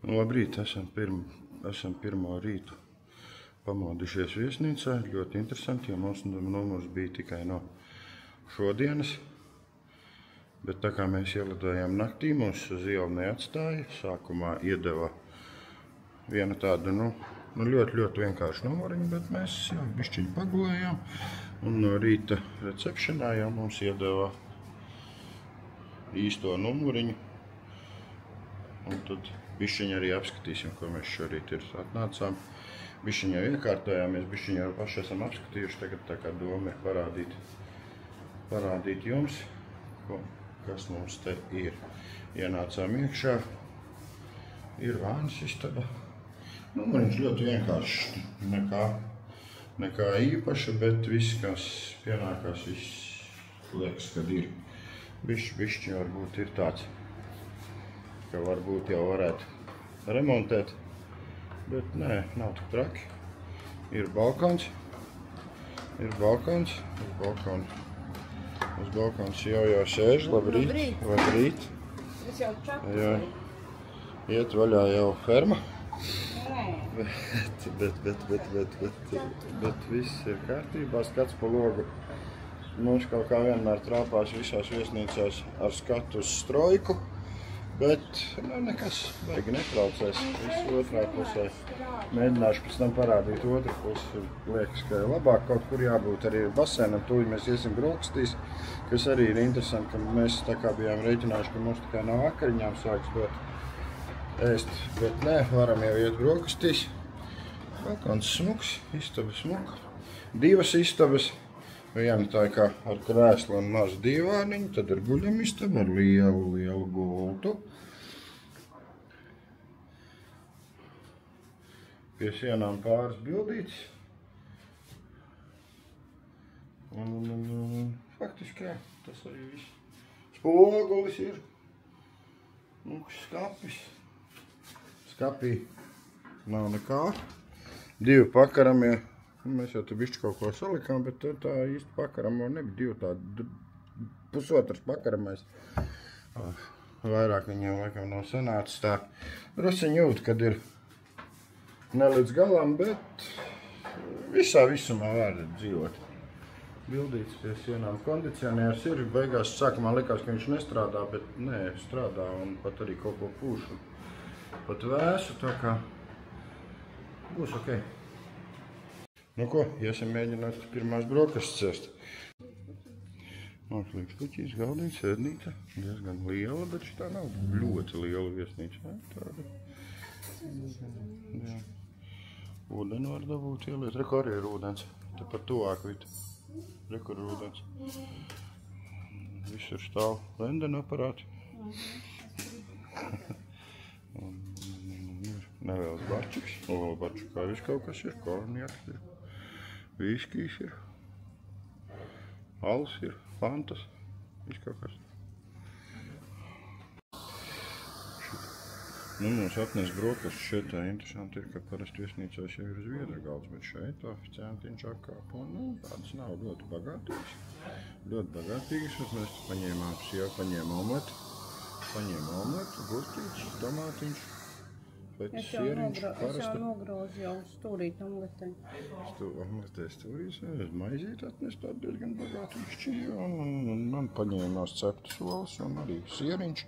Labrīt, esam pirmo rītu pamodušies viesnīcā. Ļoti interesanti, jo mums numurs bija tikai no šodienas. Bet tā kā mēs ielidojām naktī, mūs uz ielu neatstāja. Sākumā iedeva vienu tādu, ļoti vienkāršu numuriņu, bet mēs jau bišķiņu pagulējām. Un no rīta recepšanā jau mums iedeva īsto numuriņu. Un tad bišķiņu arī apskatīsim, ko mēs šorīt ir atnācām. Bišķiņu jau iekārtojāmies, bišķiņu jau paši esam apskatījuši. Tagad tā kā doma ir parādīt jums, kas mums te ir. Ienācām iekšā, ir vānas istaba. Numuriņš ļoti vienkāršs, nekā īpaša, bet viss, kas pienākās, viss liekas, kad ir. Bišķi varbūt ir tāds, ka varbūt jau varētu remontēt, bet nē, nav tik traki. Ir balkons, uz balkons jau sēž, labrīt. Es jau Jā, iet vaļā jau ferma. Bet viss ir kārtībā, skats pa logu. Mums kaut kā vienmēr trāpās visās viesnīcās ar skatu uz strojku, bet nekas baigi netraucēs. Viss otrā pusē. Mēģināšu pēc tam parādīt otru pusi. Liekas, ka labāk kaut kur jābūt arī basēnam. Tūlīt mēs iesim brokastīs, kas arī ir interesanti, ka mēs tā kā bijām rēķinājuši, ka mums tikai no vakariņām sāks dot ēst. Bet nē, varam jau iet brokastīs. Balkons smuks, istaba smuka. Divas istabas. Viena tā kā ar krēslu un mazu divāniņu, tad ar guļamistabu, ar lielu gultu. Pie sienām pāris bildītes. Un faktiski, jā, tas arī viss. Spogulis ir. Skapis. Skapī nav nekā. Divi pakaramie. Mēs jau te bišķi kaut ko salikām, bet tā īsti pakaramo nebija. Divi tādi pusotras pakaramais. Vairāk viņiem laikam nav sanācis tā. Drusciņi jūt, kad ir ne līdz galam, bet visā visumā var dzīvot. Bildītes pie sienām. Kondicionieris ir. Beigās sākumā likās, ka viņš nestrādā, bet nē, strādā un pat arī kaut ko pūšu. Pat vēsu, tā kā būs ok. Nu ko, iesim mēģināt pirmās brokastis cēst. Mākslīgs puķīs, galdīts, ēdnīca. Diezgan liela, bet šitā nav ļoti liela viesnīca. Tāda. Jā. Ūdeni var dabūt ieliet. Reku arī ir ūdens. Te pat tuvāk vita. Reku ir ūdens. Visur stāv lendena aparāti. Nevēlas barčiks. Barčikā viss kaut kas ir. Kornieks ir. Viskijs ir, alus ir, fantas, viss kaut kas. Mums atnes brokastis šeit tā interesanti ir, ka parasti viesnīcās jau ir zviedra galds, bet šeit oficiantiņš apkāpa un tādas nav ļoti bagātīgas. Ļoti bagātīgas, bet mēs paņēmām sievu, paņēma omletu, gurķītis, tomātiņš. Es jau nogrozu jau stūrīt omletē. Omletē stūrīs, maizīt atnest tādu diezgan bagātīšķi, un man paņēmās ceptas olas un arī sieriņš,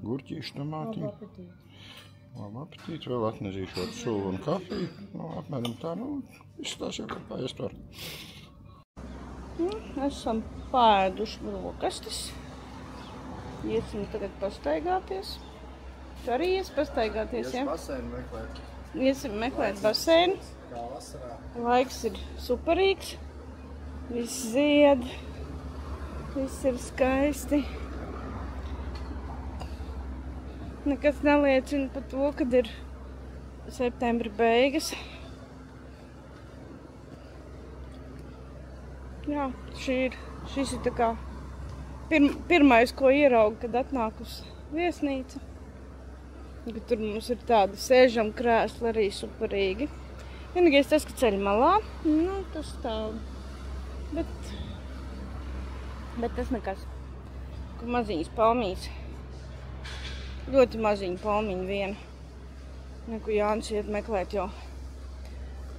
gurķīši, tomātiņi. Labu apetīti, vēl atnezīšot sulu un kafiju, apmēram tā, izstās jau kā paēst var. Esam pāēduši brokastis. Iesim tagad pastaigāties. Tu arī ies pastaigāties, ja? Basēnu meklēt. Iesim meklēt basēnu. Kā vasarā. Laiks ir superīgs. Viss zied. Viss ir skaisti. Nekas neliecina par to, kad ir septembra beigas. Jā, šis ir tā kā pirmais, ko ieraugu, kad atnāk uz viesnīcu. Tur mums ir tāda sēžam krēsla arī superīgi. Vienīgais tas, ka ceļ malā, tas stāv. Bet tas nekas. Kur maziņas palmīs. Ļoti maziņa palmiņa viena. Neku Jānis iet meklēt jau.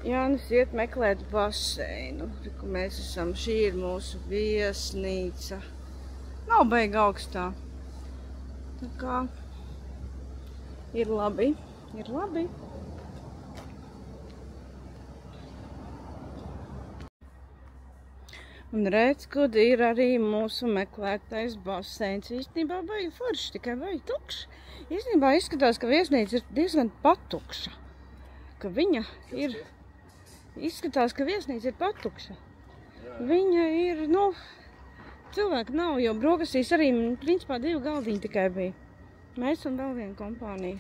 Jānis iet meklēt baseinu. Kur mēs esam. Šī ir mūsu viesnīca. Nav baigi augstā. Tā kā ir labi. Ir labi. Un redz, kur ir arī mūsu meklētais baseins. Īstenībā baigi forši, tikai baigi tukšs. Īstenībā izskatās, ka viesnīca ir diezgan patukša. Ka viņa ir... Izskatās, ka viesnīca ir patukša. Viņa ir, nu... Cilvēku nav, jo brokastīs arī, principā, 2 galdiņi tikai bija. Mēs un vēl viena kompānija.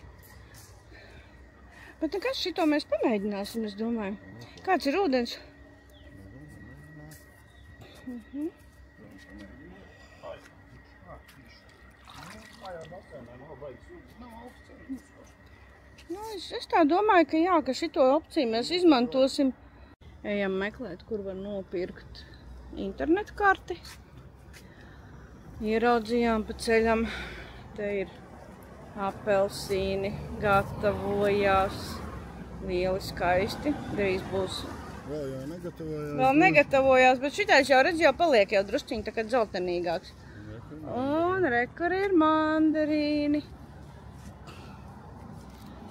Bet nekas šito mēs pamēģināsim, es domāju. Kāds ir ūdens? Nu, es tā domāju, ka jā, ka šito opciju mēs izmantosim. Ejam meklēt, kur var nopirkt internetu karti. Ieraudzījām pa ceļam. Te ir apelsīni, gatavojās. Lieli skaisti. Drīz būs. Vēl jau negatavojās. Vēl negatavojās, bet šitais jau redz, jau paliek jau drusciņi tā kā dzeltenīgāks. Un rekur ir mandarīni.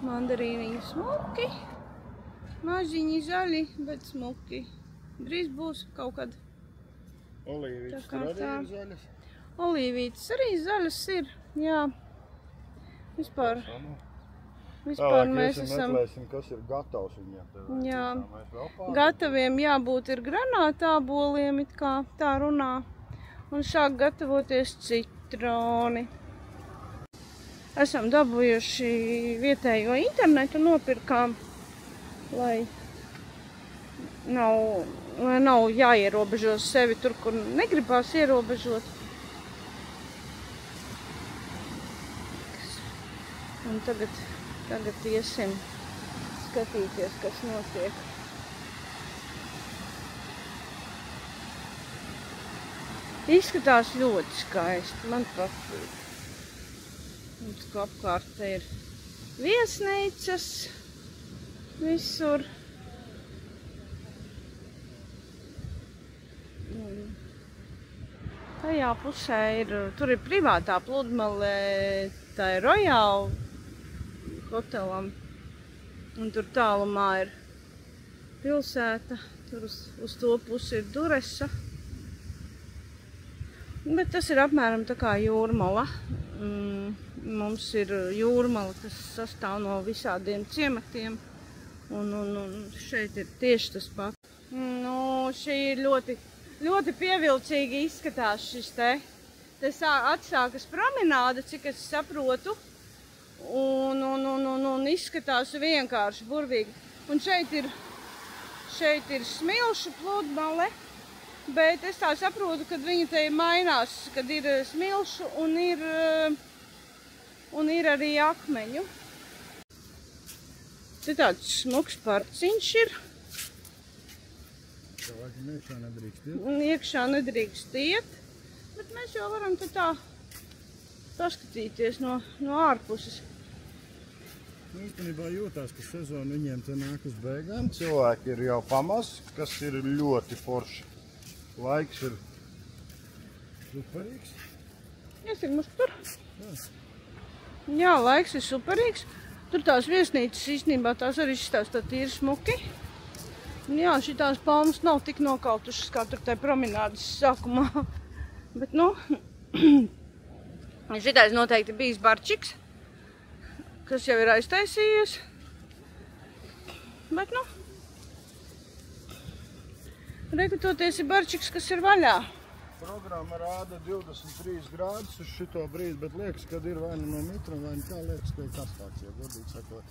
Mandarīniņi smuki. Mažiņi zaļi, bet smuki. Drīz būs kaut kad. Olīvītes tur arī ir zaļas. Olīvītes arī zaļas ir, jā. Vispār mēs esam... Meklēsim, kas ir gatavs viņiem. Jā, gataviem jābūt ir granātāboliem, it kā tā runā. Un sāk gatavoties citroni. Esam dabūjuši vietējo internetu, nopirkām, lai nav jāierobežo sevi tur, kur negribās ierobežot. Un tagad iesim skatīties, kas notiek. Izskatās ļoti skaisti, man patīk. Un tā apkārt te ir viesnīcas visur. Tajā pusē tur ir privātā pludmale, tā ir Royal hotelam. Un tur tālumā ir pilsēta, tur uz to pusi ir Duresa. Bet tas ir apmēram tā kā Jūrmala. Mums ir Jūrmala, kas sastāv no visādiem ciematiem. Un šeit ir tieši tas pats. Nu, šī ir ļoti pievilcīgi izskatās šis te. Te atsākas promenāde, cik es saprotu. Un izskatās vienkārši burvīgi. Un šeit ir smilšu pludmale, bet es tā saprotu, ka viņi te mainās, kad ir smilšu un ir arī akmeņu. Te tāds smuks parciņš ir. Iekšā nedrīkst iet, bet mēs jau varam te tā paskatīties no ārpuses. Īstenībā jūtās, ka sezona viņiem te nāk uz beigām. Cilvēki ir jau pamaz, kas ir ļoti forši. Laiks ir superīgs. Iesim uz tur. Jā, laiks ir superīgs. Tur tās viesnīcas īstenībā tās arī izstāstā tīri smuki. Jā, šitās palmas nav tik nokautušas, kā tur tai promenādes sākumā. Bet, nu, šitais noteikti bijis barčiks, kas jau ir aiztaisījies. Bet, nu, rekrutoties ir barčiks, kas ir vaļā. Programma rāda 23 grādus uz šito brīdi, bet liekas, kad ir vai no mitra, vai kā liekas, ka ir karstāks, ja godīgi sakot.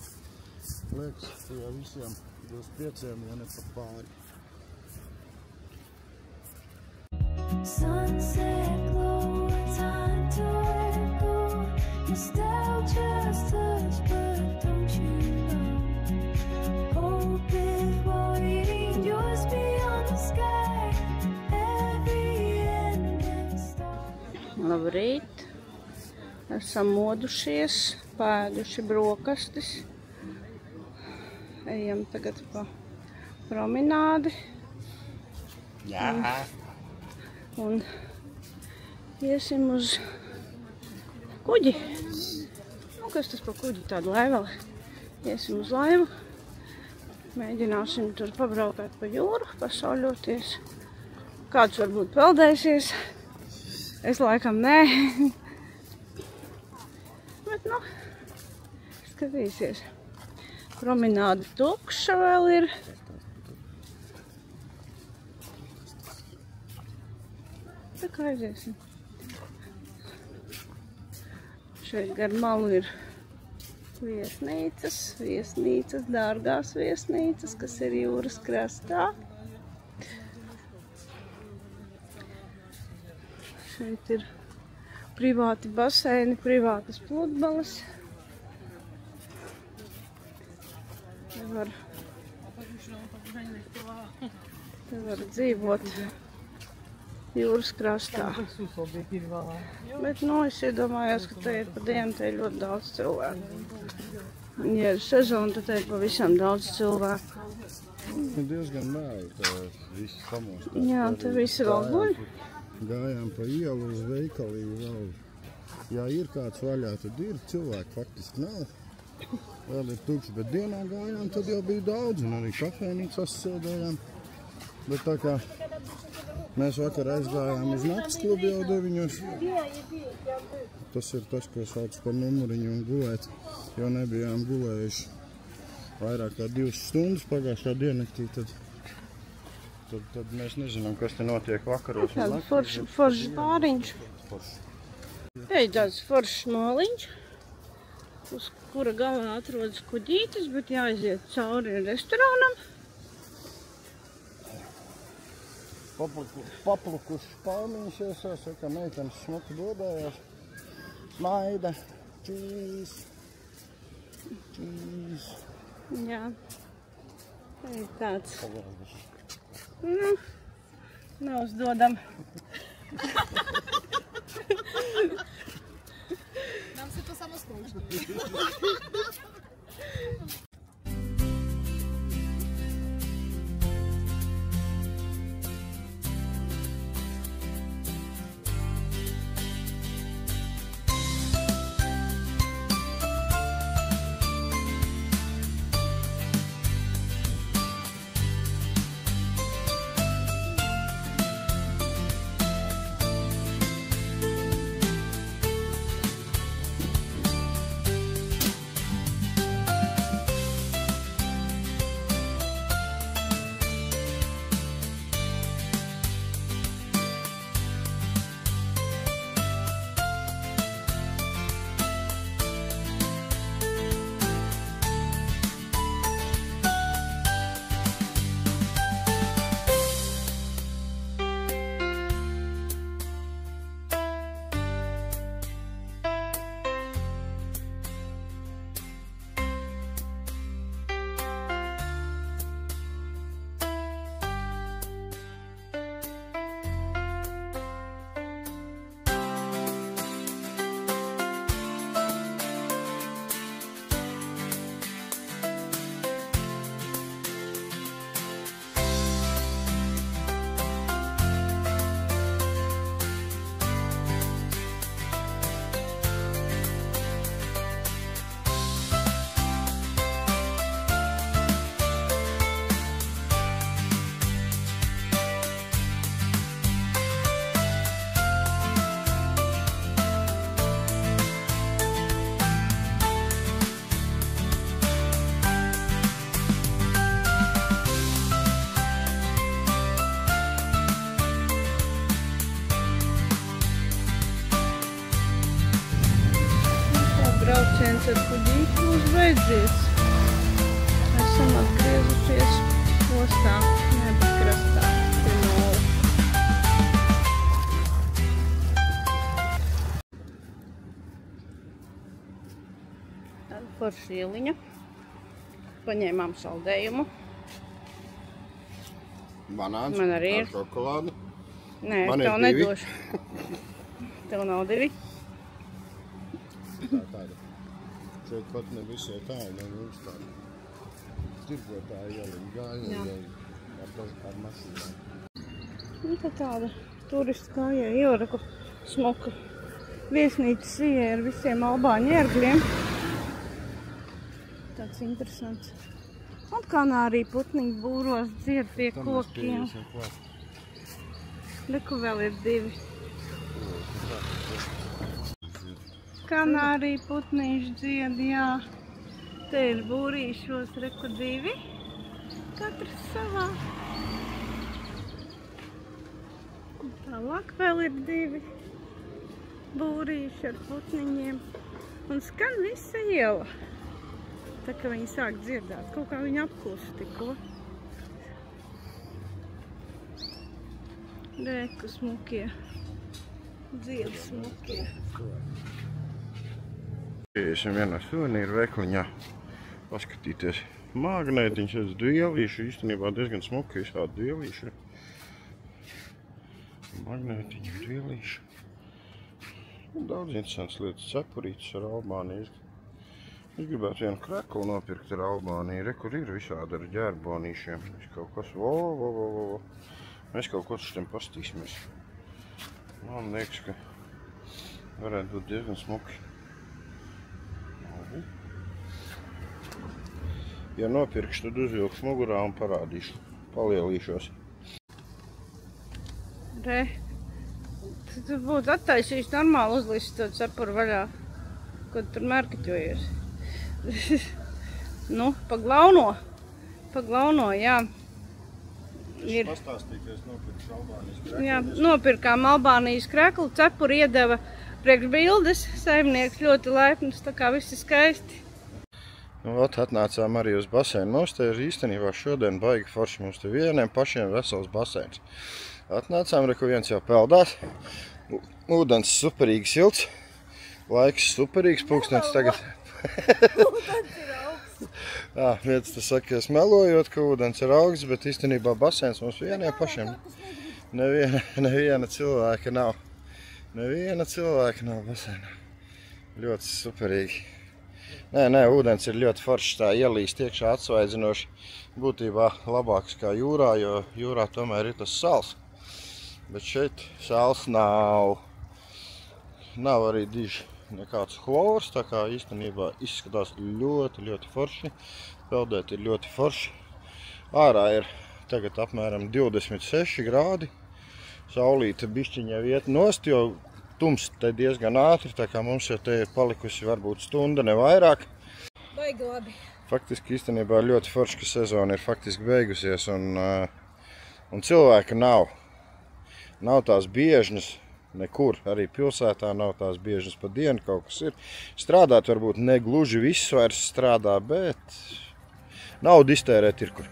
Liekas, ka jau visiem 25, ja ne pat pāri. Sunset glow, time to let go. Nostalgia's touch, but don't you know? Hope is waiting just beyond the sky. Every ending starts. Labrīt! Esam modušies, pēduši brokastis. ejam tagad pa promenādi. Jā. Un iesim uz kuģi. Nu, kas tas pa kuģi? Tāda laivela. Iesim uz laivu. Mēģināsim tur pabraukāt pa jūru, pasauļoties. Kāds varbūt peldēsies. Es laikam nē. Bet, nu, skatīsies. Promenāde tukša vēl ir. Tā kā aiziesim. Šeit gar malu ir viesnīcas, dārgās viesnīcas, kas ir jūras krastā. Šeit ir privāti baseini, privātas pludmales. Te var dzīvot jūras krastā. Bet, nu, es iedomājos, ka te ir pa dienu, te ir ļoti daudz cilvēku. Ja ir sezona, tad te ir pavisam daudz cilvēku. Diezgan vēl, tā visi samostās. Jā, te visi vēl guļ. Gājām pa ielu uz veikalīju vēl. Ja ir kāds vaļā, tad ir cilvēki, faktiski nav. Vēl ir tukši, bet dienā gājām, tad jau bija daudz, un arī kafēnīcās sēdējām. Bet tā kā mēs vakar aizgājām uz nakts klubu jau 9. Tas ir tas, ko sauc par numuriņu un gulēt, jo nebijām gulējuši vairāk kā 2 stundas pagājušā diennaktī, tad mēs nezinām, kas te notiek vakaros. Tāda foršs bāriņš. Te ir tāds foršs moliņš, uz kura galā atrodas kuģītis, bet jāaiziet cauri restorānam. Paplukuši palmiņas iesās, ka meitenes smuki dodājās. Smaida, čīs. Jā, tā ir tāds. Nu, nav uzdodam. Нам все то само скучно. Brauciens ar kuģīti būs beidzies. Esam atgriezušies ostā, nevis krastā, pie Nola. Tāda forša ieliņa. Paņēmām saldējumu. Banāns Man arī ir. ar šokolādu. Nē, Man ir tev 2. nedošu. Tev nav 2. Tā tāda. Šeit pat ne visai tāda, ne mums tāda. tirgotāji ieliņu gājiņu ar masīvām. Nu, tā tāda turistu kājai ieraku smuka viesnīcas ieja ar visiem albāņu ērgļiem. Tāds interesants. Un kanārī putniņi būros dzied pie kokiem. Reku vēl ir 2. Kanārī putnīši dzied, jā. Te ir būrīšos reku 2. Katrs savā. Un tālāk vēl ir 2 būrīši ar putniņiem. Un skan visa iela. Tā kā viņi sāk dzirdēt, kaut kā viņi apklusa tikko. Reku smukie. Dzied smukie. Esam vienā suvenīru veikliņā paskatīties magnētiņus, redz dvielīšu, īstenībā diezgan smuki visādi dvielīši. Magnētiņi, dvielīši. Daudz interesants lietas, cepurītes ar Albāniju. Es gribētu vienu kreklu nopirkt ar Albāniju, re, kur ir visādi ar ģērbonīšiem. Mēs kaut kas, Mēs kaut ko šitiem pastīsimies. Man liekas, ka varētu būt diezgan smuki. Ja nopirkšu, tad uzvilkšu mugurā un parādīšu. Palielīšos. Re, tu būtu attaisījis normāli uzlīst to cepuru vaļā, kad tur mērkaķojies. Nu, paglauno, jā. Ir. Pastāstīties, nopirkšu Albānijas kreklu. Jā, nopirkām Albānijas kreklu, cepuru iedeva priekš bildes, saimnieks ļoti laipns, tā kā viss ir skaisti. Nu, atnācām arī uz baseinu. Mums te ir īstenībā šodien baigi forši. Mums te vieniem pašiem vesels baseins. Atnācām, reku viens jau peldās. Ūdens superīgi silts. Laiks superīgs, pulkstens tagad. Ūdens ir augsts. Jā, viens te saka, es melojot, ka ūdens ir augsts, bet īstenībā baseins mums vieniem pašiem. Neviena cilvēka nav. Neviena cilvēka nav baseinā. Ļoti superīgi. Nē, ūdens ir ļoti foršs, tā ielīst iekšā atsvaidzinoši. Būtībā labāks kā jūrā, jo jūrā tomēr ir tas sals. Bet šeit sals nav. Nav arī diži nekāds chlors, tā kā īstenībā izskatās ļoti, ļoti forši. Peldēt ir ļoti forši. Ārā ir tagad apmēram 26 grādi. Saulīte bišķiņa iet nost, jo tums te diezgan ātri, tā kā mums jau te ir palikusi varbūt stunda, ne vairāk. Baigi labi. Faktiski īstenībā ļoti forši, ka sezona ir faktiski beigusies un cilvēka nav. Nav tās biežņas nekur, arī pilsētā nav tās biežņas pa dienu, kaut kas ir. Strādāt varbūt ne gluži viss vairs strādā, bet naudu iztērēt ir kur.